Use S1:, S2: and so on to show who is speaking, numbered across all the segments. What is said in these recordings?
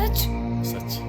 S1: सच?
S2: सच।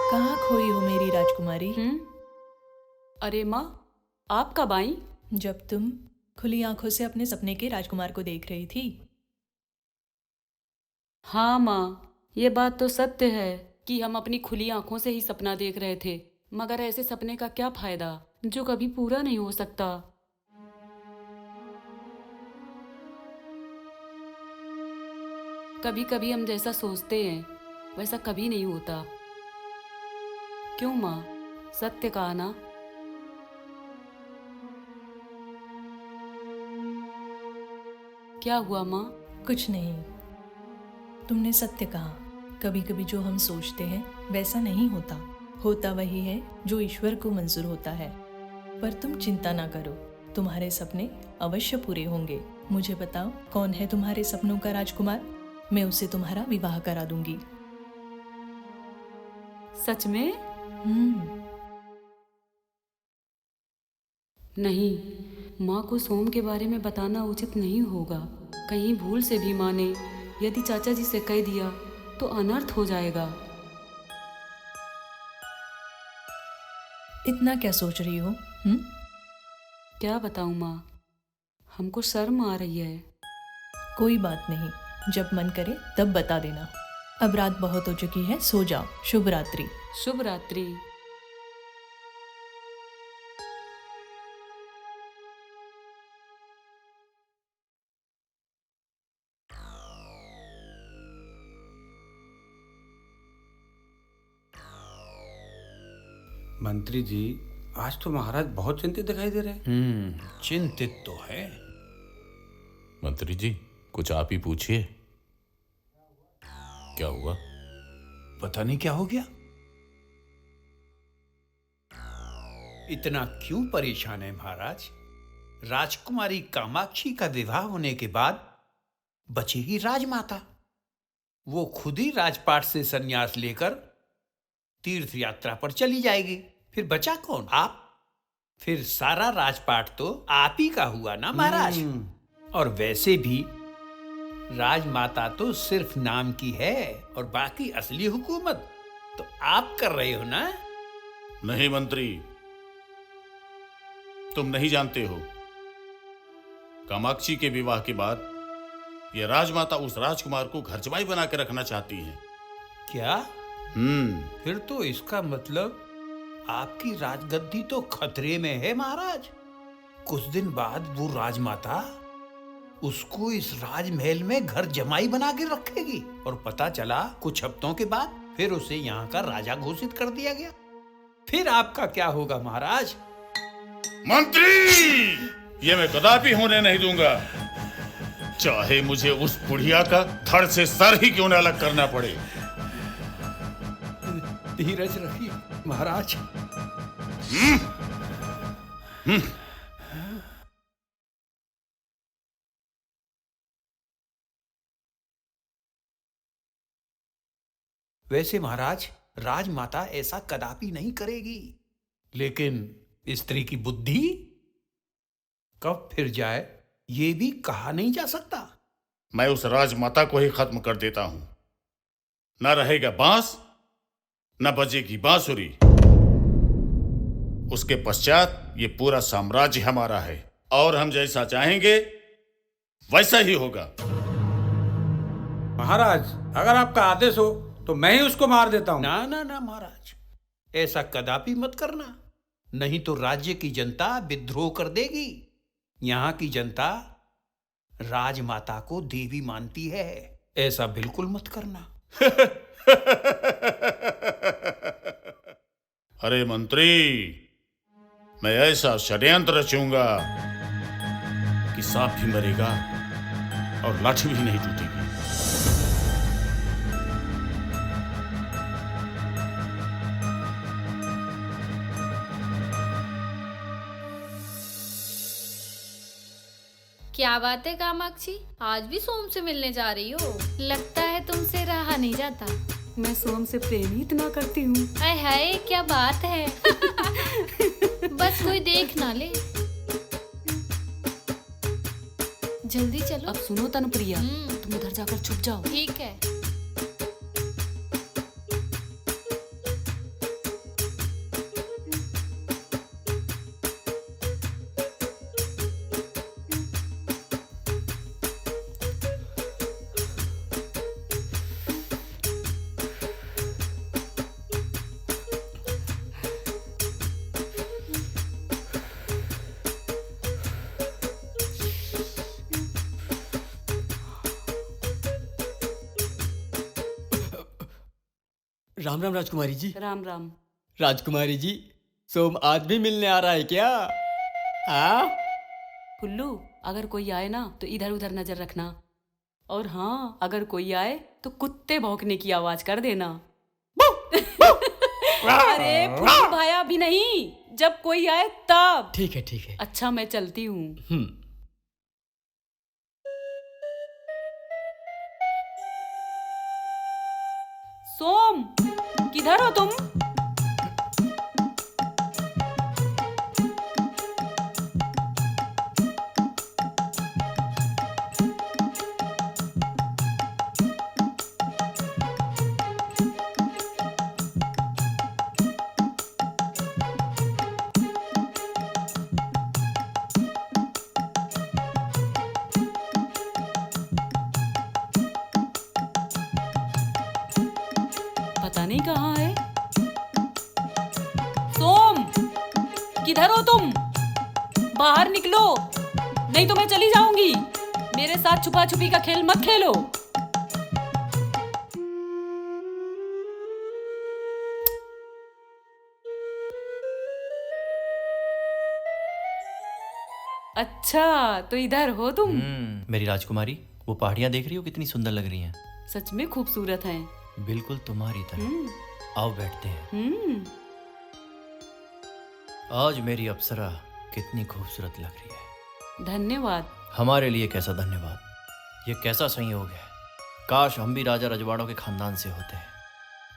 S1: कहाँ खोई हो मेरी राजकुमारी?
S3: अरे माँ, आप कब आई?
S1: जब तुम खुली आंखों से अपने सपने के राजकुमार को देख रही थी।
S3: हाँ माँ, ये बात तो सत्य है कि हम अपनी खुली आंखों से ही सपना देख रहे थे, मगर ऐसे सपने का क्या फायदा जो कभी पूरा नहीं हो सकता। कभी कभी हम जैसा सोचते हैं वैसा कभी नहीं होता। क्यों माँ, सत्य कहा ना? क्या हुआ माँ?
S1: कुछ नहीं, तुमने सत्य कहा। कभी कभी जो हम सोचते हैं वैसा नहीं होता, होता वही है जो ईश्वर को मंजूर होता है। पर तुम चिंता ना करो, तुम्हारे सपने अवश्य पूरे होंगे। मुझे बताओ, कौन है तुम्हारे सपनों का राजकुमार? मैं उसे तुम्हारा विवाह करा दूंगी।
S3: सच में?
S1: हम्म।
S3: नहीं, माँ को सोम के बारे में बताना उचित नहीं होगा। कहीं भूल से भी माँ ने यदि चाचा जी से कह दिया तो अनर्थ हो जाएगा।
S1: इतना क्या सोच रही हो?
S3: क्या बताऊँ माँ, हमको शर्म आ रही है।
S1: कोई बात नहीं, जब मन करे तब बता देना। अब रात बहुत हो चुकी है, सो जाओ। शुभ रात्रि।
S3: शुभ रात्रि।
S4: मंत्री जी, आज तो महाराज बहुत चिंतित दिखाई दे रहे हैं।
S2: चिंतित तो है।
S5: मंत्री जी, कुछ आप ही पूछिए, क्या हुआ?
S2: पता नहीं क्या हो गया। इतना क्यों परेशान है महाराज? राजकुमारी कामाक्षी का विवाह होने के बाद बचेगी राजमाता। वो खुद ही राजपाट से संन्यास लेकर तीर्थ यात्रा पर चली जाएगी। फिर बचा कौन? आप। फिर सारा राजपाट तो आप ही का हुआ ना महाराज। और वैसे भी राजमाता तो सिर्फ नाम की है और बाकी असली हुकूमत तो आप कर रहे हो ना।
S5: नहीं मंत्री, तुम नहीं जानते हो, कामाक्षी के विवाह के बाद ये राजमाता उस राजकुमार को घर जमाई बना के रखना चाहती है।
S2: क्या? फिर तो इसका मतलब आपकी राजगद्दी तो खतरे में है महाराज। कुछ दिन बाद वो राजमाता उसको इस राजमहल में घर जमाई बना के रखेगी और पता चला कुछ हफ्तों के बाद फिर उसे यहाँ का राजा घोषित कर दिया गया। फिर आपका क्या होगा महाराज?
S5: मंत्री, ये मैं कदापि होने नहीं दूंगा, चाहे मुझे उस बुढ़िया का धड़ से सर ही क्यों न अलग करना पड़े।
S2: धीरज रखिए महाराज। वैसे महाराज, राजमाता ऐसा कदापि नहीं करेगी, लेकिन स्त्री की बुद्धि कब फिर जाए ये भी कहा नहीं जा सकता।
S5: मैं उस राजमाता को ही खत्म कर देता हूं। न रहेगा बांस, न बजेगी बांसुरी। उसके पश्चात ये पूरा साम्राज्य हमारा है और हम जैसा चाहेंगे वैसा ही होगा।
S4: महाराज, अगर आपका आदेश हो तो मैं ही उसको मार देता हूँ।
S2: ना ना ना महाराज, ऐसा कदापि मत करना, नहीं तो राज्य की जनता विद्रोह कर देगी। यहाँ की जनता राजमाता को देवी मानती है, ऐसा बिल्कुल मत करना।
S5: अरे मंत्री, मैं ऐसा षड्यंत्र रचूंगा कि सांप भी मरेगा और लाठी भी नहीं टूटेगी।
S6: क्या बात है कामाक्षी, आज भी सोम से मिलने जा रही हो? लगता है तुमसे रहा नहीं जाता।
S3: मैं सोम से प्रेम ही इतना करती हूँ।
S6: अय हाय, क्या बात है। बस कोई देख ना ले। जल्दी चलो।
S3: अब सुनो तनुप्रिया,
S6: हम्म।
S3: तुम उधर जाकर छुप जाओ।
S6: ठीक है।
S7: राम राम राजकुमारी जी।
S3: राम राम।
S7: राजकुमारी जी, सोम आज भी मिलने आ रहा है क्या? हाँ?
S3: फुल्लू, अगर कोई आए ना तो इधर उधर नजर रखना। और हाँ, अगर कोई आए तो कुत्ते भौंकने की आवाज कर देना। अरे फुल्लू भाया, अभी नहीं, जब कोई आए तब।
S7: ठीक है ठीक है।
S3: अच्छा, मैं चलती हूँ। सोम, किधर हो तुम? पता नहीं कहाँ है। सोम, किधर हो तुम? बाहर निकलो, नहीं तो मैं चली जाऊंगी। मेरे साथ छुपा छुपी का खेल मत खेलो। अच्छा, तो इधर हो तुम।
S7: मेरी राजकुमारी, वो पहाड़ियाँ देख रही हो कितनी सुंदर लग रही हैं?
S3: सच में खूबसूरत हैं।
S7: बिल्कुल तुम्हारी तरह।
S3: हम्म।
S7: आओ बैठते हैं।
S3: हम्म।
S7: आज मेरी अप्सरा कितनी खूबसूरत लग रही है।
S3: धन्यवाद।
S7: हमारे लिए कैसा धन्यवाद। ये कैसा संयोग है। काश हम भी राजा रजवाड़ों के खानदान से होते हैं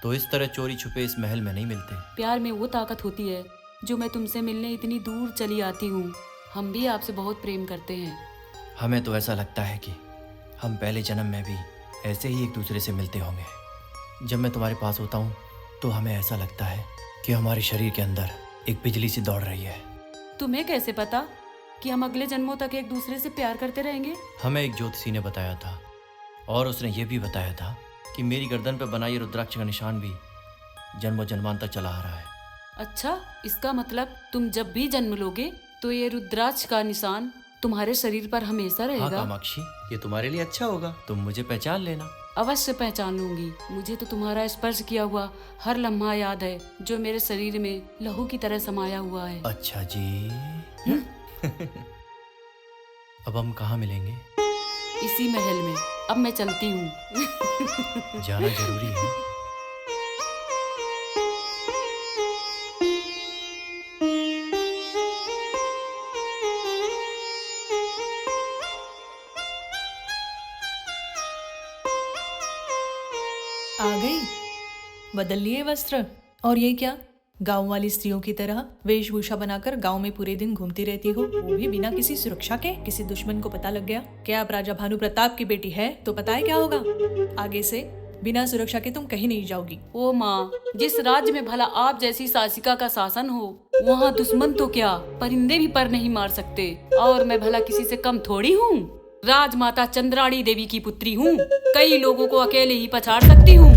S7: तो इस तरह चोरी छुपे इस महल में नहीं मिलते।
S3: प्यार में वो ताकत होती है जो मैं तुमसे मिलने इतनी दूर चली आती हूँ। हम भी आपसे बहुत प्रेम करते हैं।
S7: हमें तो ऐसा लगता है कि हम पहले जन्म में भी ऐसे ही एक दूसरे से मिलते होंगे। जब मैं तुम्हारे पास होता हूँ तो हमें ऐसा लगता है कि हमारे शरीर के अंदर एक बिजली सी दौड़ रही है।
S3: तुम्हें कैसे पता कि हम अगले जन्मों तक एक दूसरे से प्यार करते रहेंगे?
S7: हमें एक ज्योतिषी ने बताया था और उसने ये भी बताया था कि मेरी गर्दन पर बना ये रुद्राक्ष का निशान भी जन्मों जन्मांतर चला आ रहा है।
S3: अच्छा, इसका मतलब तुम जब भी जन्म लोगे तो ये रुद्राक्ष का निशान तुम्हारे शरीर पर हमेशा
S7: हाँ
S3: रहेगा।
S7: कामाक्षी, ये तुम्हारे लिए अच्छा होगा। तुम मुझे पहचान लेना।
S3: अवश्य पहचान लूंगी। मुझे तो तुम्हारा स्पर्श किया हुआ हर लम्हा याद है जो मेरे शरीर में लहू की तरह समाया हुआ है।
S7: अच्छा जी। अब हम कहाँ मिलेंगे?
S3: इसी महल में। अब मैं चलती हूँ।
S7: जाना जरूरी है।
S1: आ गई? बदल लिए वस्त्र? और ये क्या, गांव वाली स्त्रियों की तरह वेशभूषा बनाकर गांव में पूरे दिन घूमती रहती हो, वो भी बिना किसी सुरक्षा के? किसी दुश्मन को पता लग गया क्या आप राजा भानु प्रताप की बेटी है तो पता है क्या होगा? आगे से बिना सुरक्षा के तुम कहीं नहीं जाओगी।
S3: ओ माँ, जिस राज्य में भला आप जैसी शासिका का शासन हो, वहाँ दुश्मन तो क्या, परिंदे भी पर नहीं मार सकते। और मैं भला किसी से कम थोड़ी हूँ। राजमाता चंद्राणी देवी की पुत्री हूँ। कई लोगों को अकेले ही पछाड़ सकती हूँ।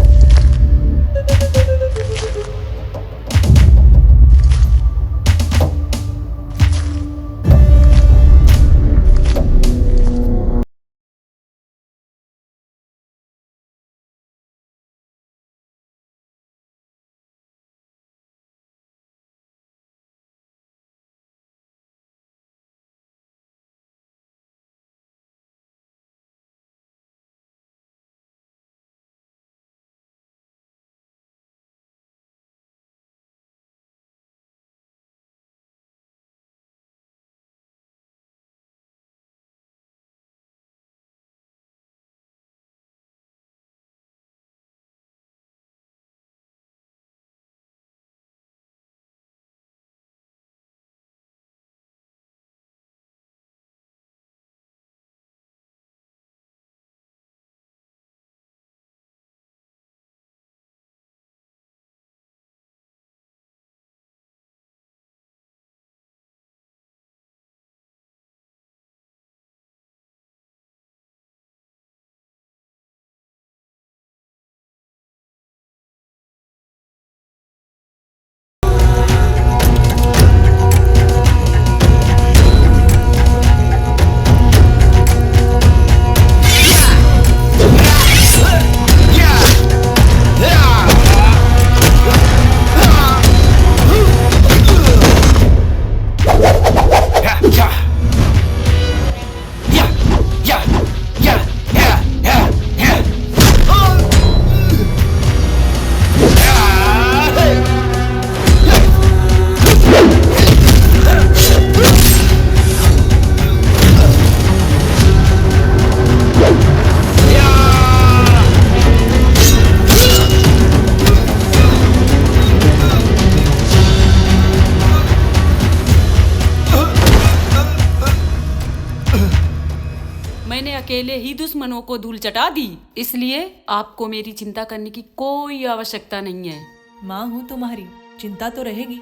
S3: अकेले ही दुश्मनों को धूल चटा दी। इसलिए आपको मेरी चिंता करने की कोई आवश्यकता नहीं है।
S1: माँ हूँ तुम्हारी, चिंता तो रहेगी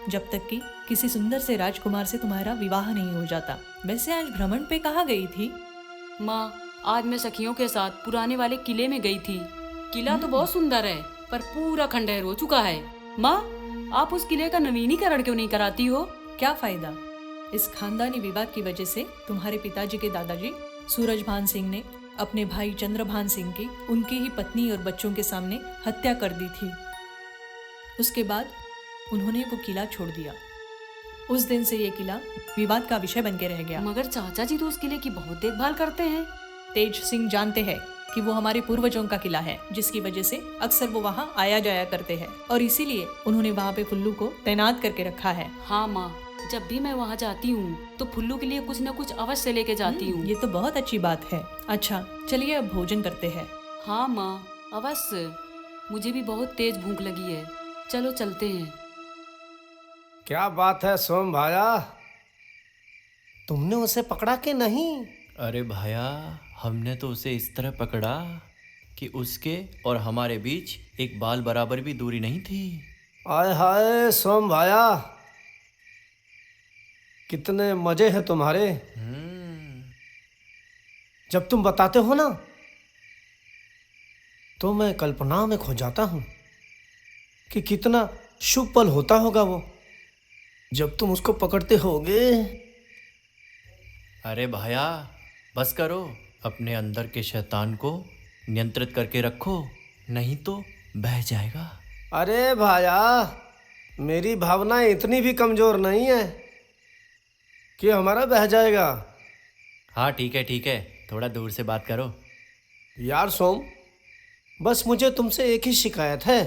S1: जब तक कि किसी सुंदर से राजकुमार से तुम्हारा विवाह नहीं हो जाता। वैसे आज भ्रमण पे कहाँ गई थी?
S3: माँ, आज मैं सखियों के साथ पुराने वाले किले में गई थी। किला तो बहुत सुंदर है, पर पूरा खंडहर हो चुका है। माँ, आप उस किले का नवीनीकरण क्यों नहीं कराती हो?
S1: क्या फायदा? इस खानदानी विवाद की वजह से तुम्हारे पिताजी के दादाजी सूरजभान सिंह ने अपने भाई चंद्रभान सिंह की उनकी ही पत्नी और बच्चों के सामने हत्या कर दी थी। उसके बाद उन्होंने वो किला छोड़ दिया। उस दिन से ये किला विवाद का विषय बन के रह गया।
S3: मगर चाचा जी तो उस किले की बहुत देखभाल करते हैं।
S1: तेज सिंह जानते हैं कि वो हमारे पूर्वजों का किला है, जिसकी वजह से अक्सर वो वहाँ आया जाया करते हैं और इसीलिए उन्होंने वहाँ पे फुल्लू को तैनात करके रखा है।
S3: हाँ माँ, जब भी मैं वहाँ जाती हूँ तो फुल्लू के लिए कुछ न कुछ अवश्य लेके जाती हूँ।
S1: ये तो बहुत अच्छी बात है। अच्छा चलिए अब भोजन करते हैं।
S3: हाँ माँ, अवश्य। मुझे भी बहुत तेज भूख लगी है। चलो चलते हैं।
S8: क्या बात है सोम भाया, तुमने उसे पकड़ा कि नहीं?
S7: अरे भाया, हमने तो उसे इस तरह पकड़ा कि उसके और हमारे बीच एक बाल बराबर भी दूरी नहीं थी।
S8: आय हाय सोम भाया, कितने मजे हैं तुम्हारे। जब तुम बताते हो ना तो मैं कल्पना में खो जाता हूँ कि कितना शुभ पल होता होगा वो जब तुम उसको पकड़ते होगे।
S7: अरे भाया, बस करो, अपने अंदर के शैतान को नियंत्रित करके रखो, नहीं तो बह जाएगा।
S8: अरे भाया, मेरी भावनाएं इतनी भी कमजोर नहीं है कि हमारा बह जाएगा।
S7: हाँ ठीक है, थोड़ा दूर से बात करो।
S8: यार सोम, बस मुझे तुमसे एक ही शिकायत है,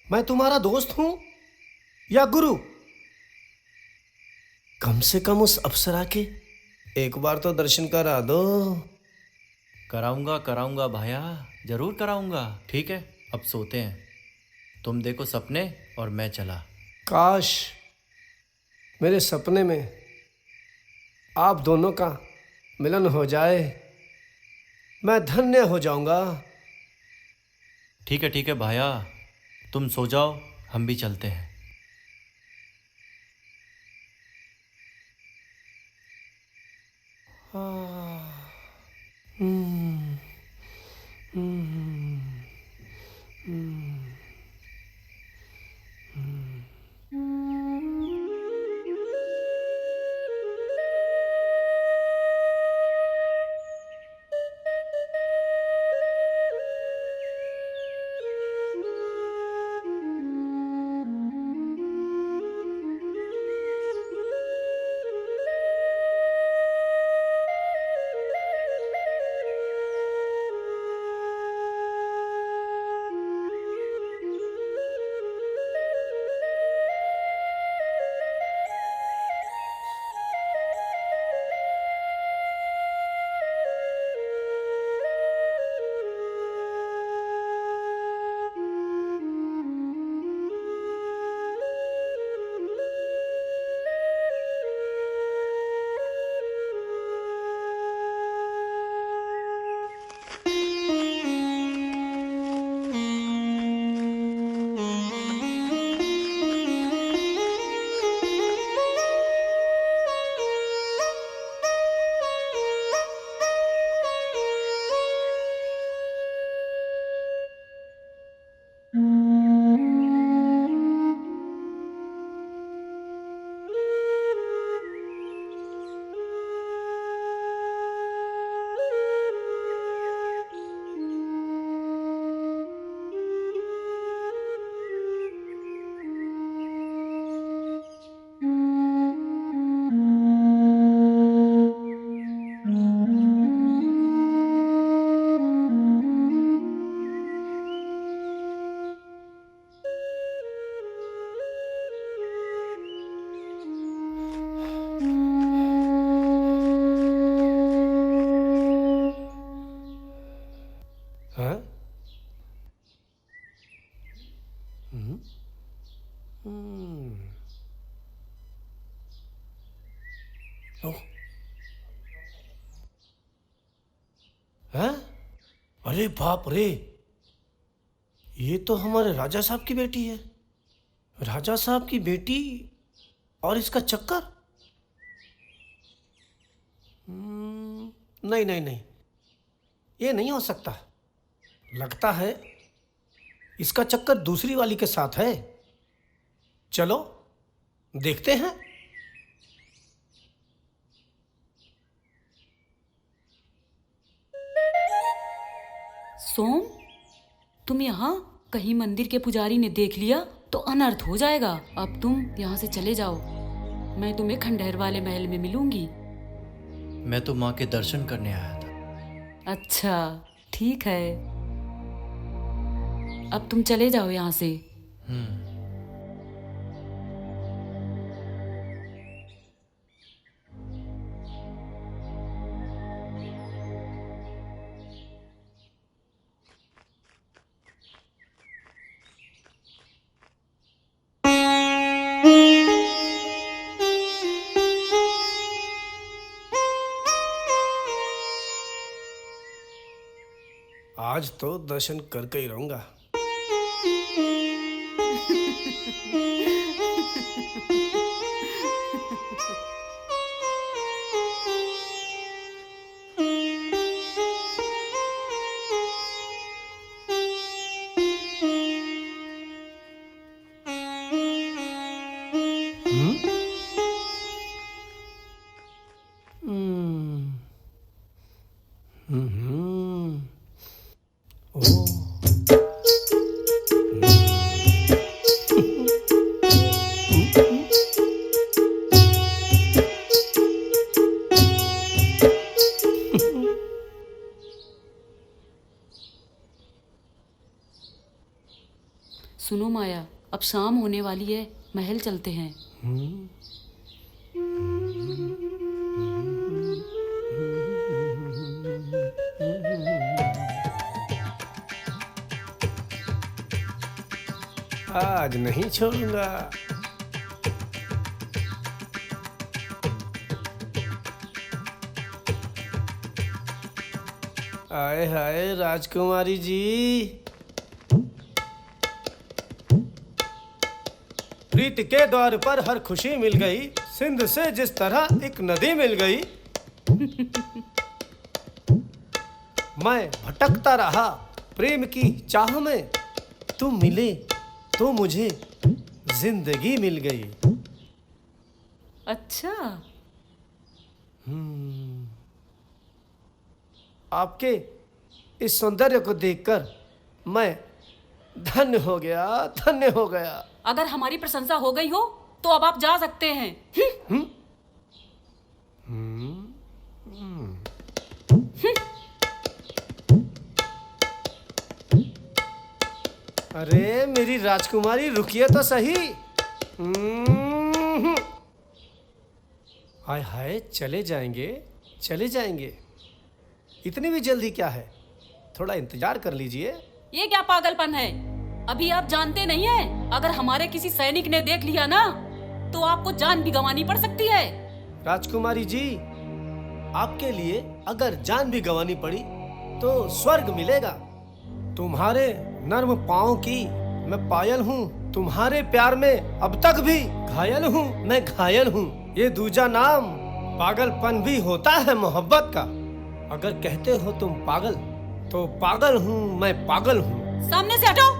S8: मैं तुम्हारा दोस्त हूं या गुरु? कम से कम उस अप्सरा के एक बार तो दर्शन करा दो।
S7: कराऊंगा भाया, जरूर कराऊंगा। ठीक है, अब सोते हैं। तुम देखो सपने और मैं चला।
S8: काश मेरे सपने में आप दोनों का मिलन हो जाए, मैं धन्य हो जाऊंगा।
S7: ठीक है भाया, तुम सो जाओ, हम भी चलते हैं।
S8: हैं? ओह, अरे बाप रे, ये तो हमारे राजा साहब की बेटी है। राजा साहब की बेटी और इसका चक्कर। नहीं नहीं नहीं, ये नहीं हो सकता। लगता है इसका चक्कर दूसरी वाली के साथ है। चलो देखते हैं।
S3: सोम, तुम यहाँ? कहीं मंदिर के पुजारी ने देख लिया तो अनर्थ हो जाएगा। अब तुम यहाँ से चले जाओ, मैं तुम्हें खंडहर वाले महल में मिलूंगी।
S7: मैं तो माँ के दर्शन करने आया था।
S3: अच्छा, ठीक है, अब तुम चले जाओ यहाँ से।
S8: आज तो दर्शन करके ही रहूंगा।
S3: सुनो माया, अब शाम होने वाली है, महल चलते हैं।
S8: आज नहीं छोड़ूंगा। आए हाय राजकुमारी जी, प्रीत के द्वार पर हर खुशी मिल गई, सिंध से जिस तरह एक नदी मिल गई। मैं भटकता रहा प्रेम की चाह में, तुम मिले तो मुझे जिंदगी मिल गई।
S3: अच्छा,
S8: आपके इस सौंदर्य को देखकर मैं धन्य हो गया, धन्य हो गया।
S3: अगर हमारी प्रशंसा हो गई हो तो अब आप जा सकते हैं।
S8: अरे मेरी राजकुमारी, रुकिए तो सही। हाय हाय, चले जाएंगे, चले जाएंगे। इतनी भी जल्दी क्या है, थोड़ा इंतजार कर लीजिए।
S3: ये क्या पागलपन है? अभी आप जानते नहीं हैं, अगर हमारे किसी सैनिक ने देख लिया ना तो आपको जान भी गंवानी पड़ सकती है।
S8: राजकुमारी जी, आपके लिए अगर जान भी गंवानी पड़ी तो स्वर्ग मिलेगा। तुम्हारे नर्म पाँव की मैं पायल हूँ, तुम्हारे प्यार में अब तक भी घायल हूँ, मैं घायल हूँ। ये दूजा नाम पागलपन भी होता है मोहब्बत का। अगर कहते हो तुम पागल, तो पागल हूँ, मैं पागल हूँ।
S3: सामने से हटो।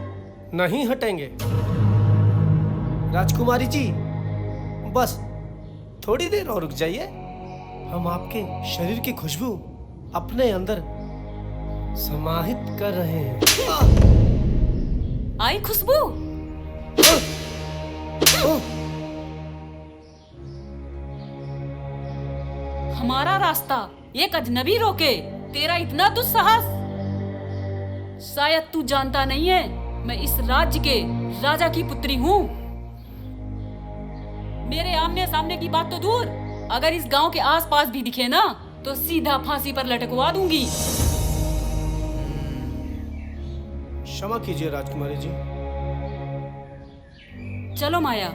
S8: नहीं हटेंगे। राजकुमारी जी, बस थोड़ी देर और रुक जाइए। हम आपके शरीर की खुशबू अपने अंदर समाहित कर रहे हैं।
S3: आई खुशबू। हमारा रास्ता एक अजनबी रोके, तेरा इतना दुस्साहस। शायद तू जानता नहीं है, मैं इस राज्य के राजा की पुत्री हूँ। मेरे आमने सामने की बात तो दूर, अगर इस गांव के आसपास भी दिखे ना तो सीधा फांसी पर लटकवा दूंगी।
S8: क्षमा कीजिए राजकुमारी जी।
S3: चलो माया।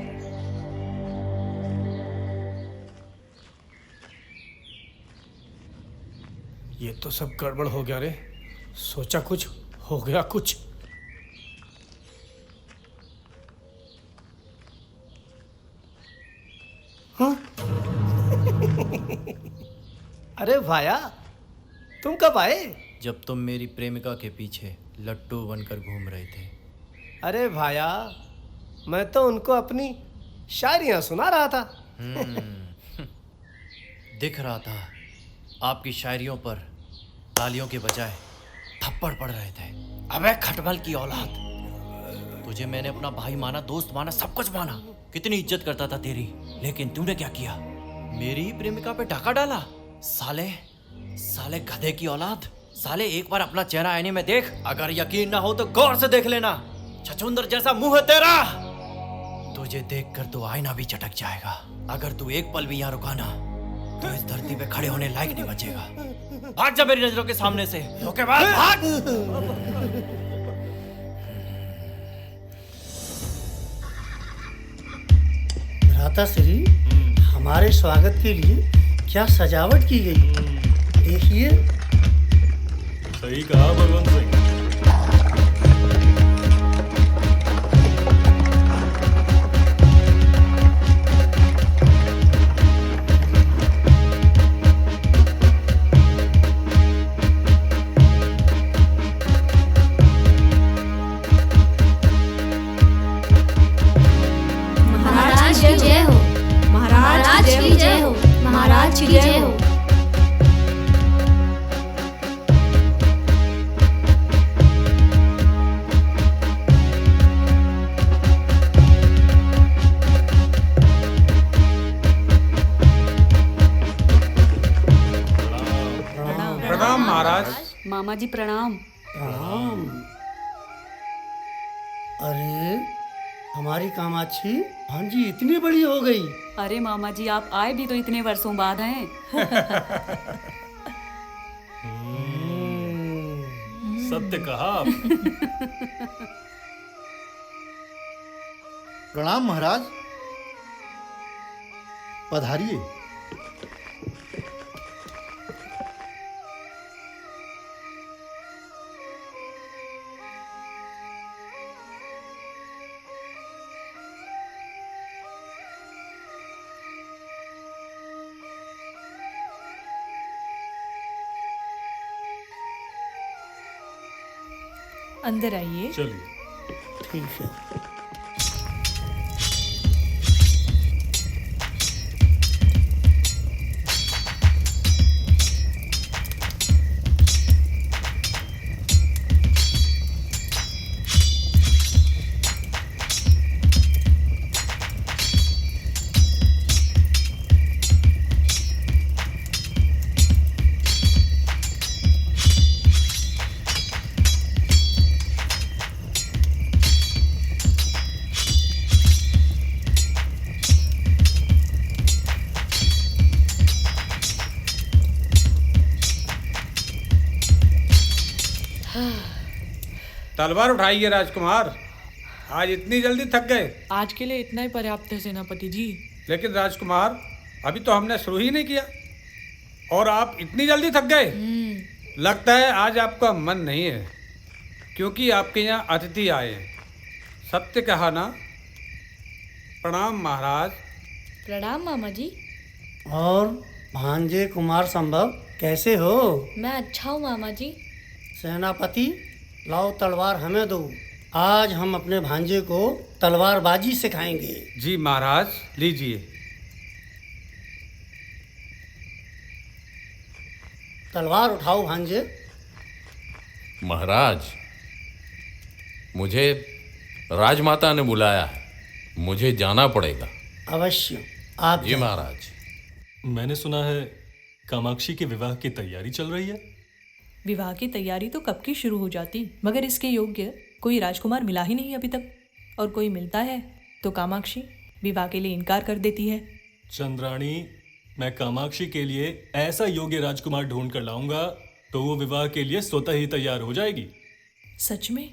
S8: ये तो सब गड़बड़ हो गया रे। सोचा कुछ हो गया कुछ। हाँ? अरे भाया, तुम कब आए?
S7: जब तुम मेरी प्रेमिका के पीछे लट्टू बनकर घूम रहे थे।
S8: अरे भाया, मैं तो उनको अपनी शायरियां सुना रहा था।
S7: दिख रहा था आपकी शायरियों पर तालियों के बजाय थप्पड़ पड़ रहे थे। अबे खटमल की औलाद, तुझे मैंने अपना भाई माना, दोस्त माना, सब कुछ माना, कितनी इज्जत करता था तेरी, लेकिन तूने क्या किया? मेरी ही प्रेमिका पे डाका डाला। साले साले गधे की औलाद, साले एक बार अपना चेहरा आईने में देख। अगर यकीन ना हो तो गौर से देख लेना, छछूंदर जैसा मुंह है तेरा। तुझे देखकर तो आईना भी चटक जाएगा। अगर तू एक पल भी यहाँ रुका ना तो इस धरती पे खड़े होने लायक नहीं बचेगा। भाग जा मेरी नजरों के सामने से, धोखेबाज भाग।
S9: भ्राताश्री, हमारे स्वागत के लिए क्या सजावट की गई, देखिए।
S10: सही कहा बलवंत सिंह।
S6: महाराज की जय हो, महाराज की जय हो, महाराज की जय हो।
S4: प्रणाम महाराज।
S3: मामा जी प्रणाम।
S9: प्रणाम। अरे हमारी कामाक्षी भांजी इतनी बड़ी हो गई।
S3: अरे मामा जी, आप आए भी तो इतने वर्षों बाद हैं।
S10: सत्य कहा।
S11: प्रणाम महाराज, पधारिए।
S1: अंदर आइए।
S10: चलिए।
S9: ठीक है।
S4: तलवार उठाइए राजकुमार, आज इतनी जल्दी थक गए।
S1: आज के लिए इतना ही पर्याप्त है सेनापति जी।
S4: लेकिन राजकुमार, अभी तो हमने शुरू ही नहीं किया और आप इतनी जल्दी थक गए। लगता है आज आपका मन नहीं है, क्योंकि आपके यहाँ अतिथि आए हैं। सत्य कहा ना? प्रणाम महाराज।
S6: प्रणाम मामा जी।
S9: और भांजे कुमार संभव कैसे हो?
S6: मैं अच्छा हूँ मामा जी।
S9: सेनापति, लाओ तलवार हमें दो। आज हम अपने भांजे को तलवारबाजी सिखाएंगे।
S4: जी महाराज, लीजिए।
S9: तलवार उठाओ भांजे।
S5: महाराज, मुझे राजमाता ने बुलाया है, मुझे जाना पड़ेगा।
S9: अवश्य, आप
S5: जी महाराज।
S10: मैंने सुना है कामाक्षी के विवाह की तैयारी चल रही है।
S1: विवाह की तैयारी तो कब की शुरू हो जाती, मगर इसके योग्य कोई राजकुमार मिला ही नहीं अभी तक। और कोई मिलता है तो कामाक्षी विवाह के लिए इनकार कर देती है।
S10: चंद्राणी, मैं कामाक्षी के लिए ऐसा योग्य राजकुमार ढूंढ कर लाऊंगा तो वो विवाह के लिए स्वतः ही तैयार हो जाएगी।
S1: सच में?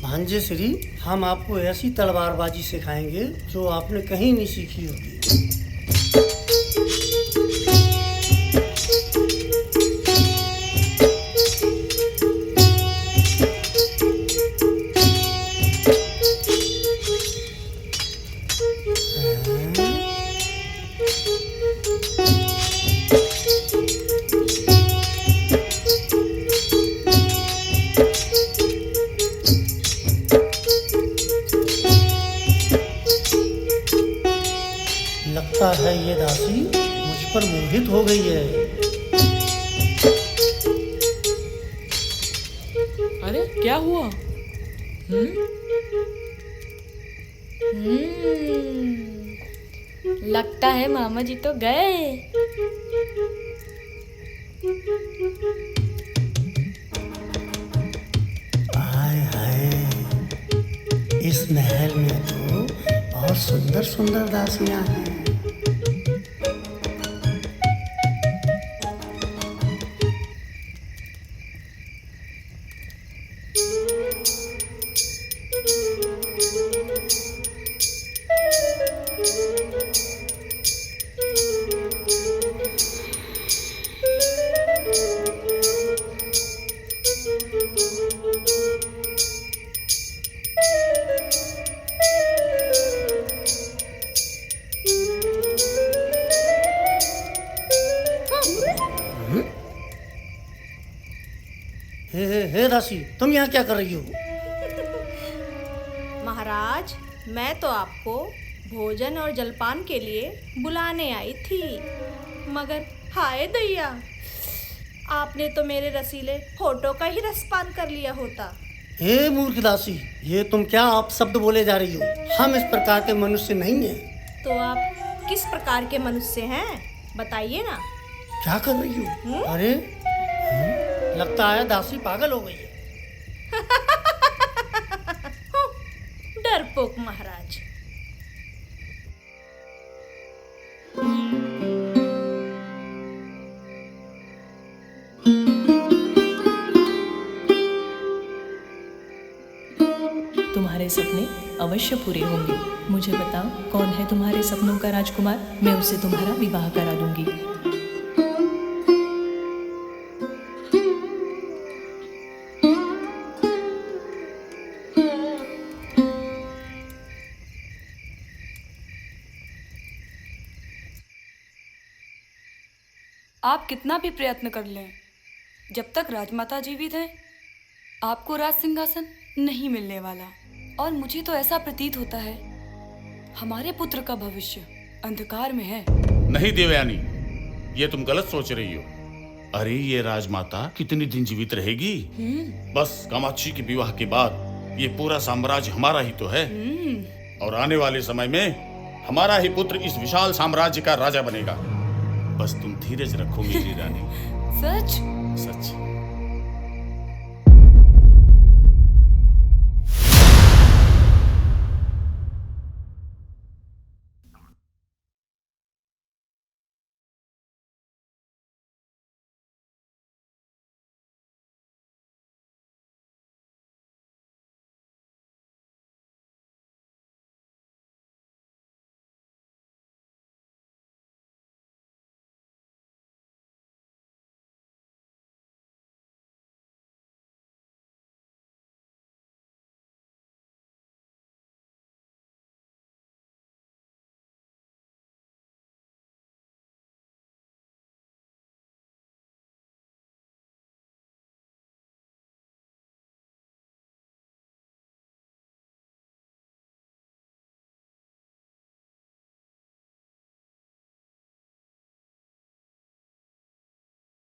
S9: भांजे श्री, हम आपको ऐसी तलवारबाजी सिखाएंगे जो आपने कहीं नहीं सीखी होगी। लगता है ये दासी मुझ पर मोहित हो गई है।
S3: अरे क्या हुआ?
S6: लगता है मामा जी तो गए।
S9: हाय हाय, इस महल में तो बहुत सुंदर सुंदर दासियां हैं। हे दासी, तुम यहाँ क्या कर रही हो?
S12: महाराज, मैं तो आपको भोजन और जलपान के लिए बुलाने आई थी, मगर हाय दैया, आपने तो मेरे रसीले फोटो का ही रसपान कर लिया होता।
S9: हे मूर्ख दासी, ये तुम क्या आप शब्द बोले जा रही हो? हम इस प्रकार के मनुष्य नहीं हैं।
S12: तो आप किस प्रकार के मनुष्य हैं, बताइए ना।
S9: क्या कर रही हो? अरे लगता है दासी पागल हो गई है।
S12: डरपोक महाराज।
S1: तुम्हारे सपने अवश्य पूरे होंगे। मुझे बताओ, कौन है तुम्हारे सपनों का राजकुमार? मैं उससे तुम्हारा विवाह करा दूंगी।
S3: आप कितना भी प्रयत्न कर लें, जब तक राजमाता जीवित है आपको राज सिंहासन नहीं मिलने वाला। और मुझे तो ऐसा प्रतीत होता है हमारे पुत्र का भविष्य अंधकार में है।
S5: नहीं देवयानी, ये तुम गलत सोच रही हो। अरे ये राजमाता कितनी दिन जीवित रहेगी? बस कामाक्षी के विवाह के बाद ये पूरा साम्राज्य हमारा ही तो है। और आने वाले समय में हमारा ही पुत्र इस विशाल साम्राज्य का राजा बनेगा। बस तुम धीरज रखो मेरी रानी।
S3: सच?
S5: सच।